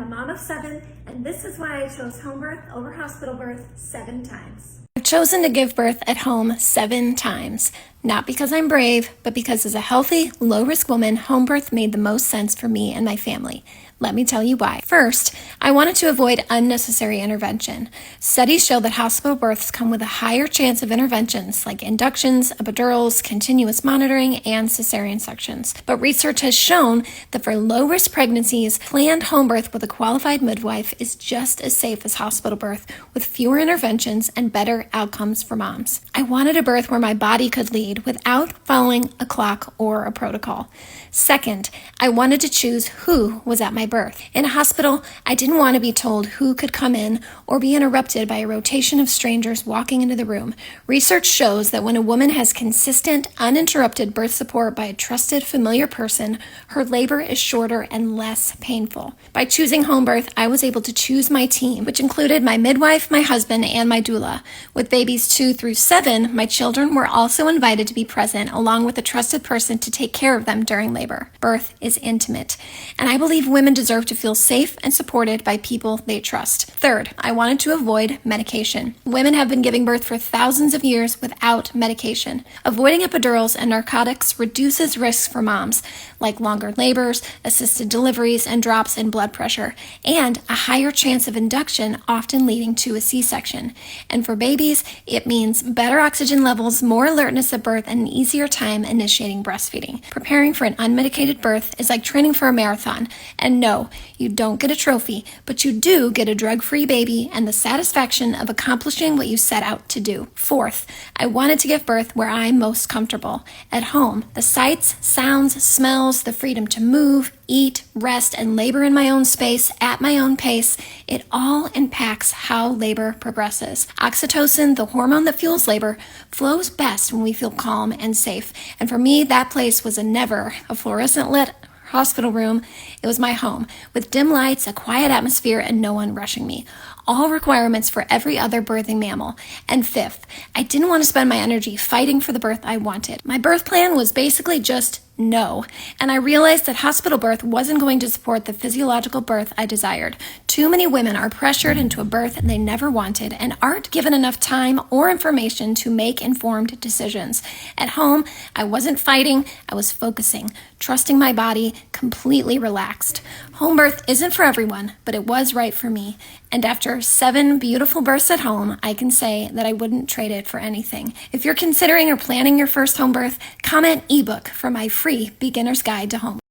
a mom of 7, and this is why I chose home birth over hospital birth 7 times. I've chosen to give birth at home 7 times, not because I'm brave, but because as a healthy, low-risk woman, home birth made the most sense for me and my family. Let me tell you why. First, I wanted to avoid unnecessary intervention. Studies show that hospital births come with a higher chance of interventions like inductions, epidurals, continuous monitoring, and cesarean sections. But research has shown that for low-risk pregnancies, planned home birth with a qualified midwife is just as safe as hospital birth, with fewer interventions and better outcomes for moms. I wanted a birth where my body could lead without following a clock or a protocol. Second, I wanted to choose who was at my birth. In a hospital, I didn't want to be told who could come in or be interrupted by a rotation of strangers walking into the room. Research shows that when a woman has consistent, uninterrupted birth support by a trusted, familiar person, her labor is shorter and less painful. By choosing home birth, I was able to choose my team, which included my midwife, my husband, and my doula. With babies 2 through 7, my children were also invited to be present, along with a trusted person to take care of them during labor. Birth is intimate, and I believe women deserve to feel safe and supported by people they trust. Third, I wanted to avoid medication. Women have been giving birth for thousands of years without medication. Avoiding epidurals and narcotics reduces risks for moms, like longer labors, assisted deliveries, and drops in blood pressure, and a higher chance of induction, often leading to a C-section. And for babies, it means better oxygen levels, more alertness at birth, and an easier time initiating breastfeeding. Preparing for an unmedicated birth is like training for a marathon. And no, you don't get a trophy, but you do get a drug-free baby and the satisfaction of accomplishing what you set out to do. Fourth, I wanted to give birth where I'm most comfortable, at home. The sights, sounds, smells, the freedom to move, eat, rest, and labor in my own space at my own pace, it all impacts how labor progresses. Oxytocin, the hormone that fuels labor, flows best when we feel calm and safe. And for me, that place was never a fluorescent lit hospital room. It was my home, with dim lights, a quiet atmosphere, and no one rushing me. All requirements for every other birthing mammal. And fifth, I didn't want to spend my energy fighting for the birth I wanted. My birth plan was basically just no, and I realized that hospital birth wasn't going to support the physiological birth I desired. Too many women are pressured into a birth they never wanted and aren't given enough time or information to make informed decisions. At home, I wasn't fighting, I was focusing, trusting my body, completely relaxed. Home birth isn't for everyone, but it was right for me. And after 7 beautiful births at home, I can say that I wouldn't trade it for anything. If you're considering or planning your first home birth, comment EBOOK for my free beginner's guide to home.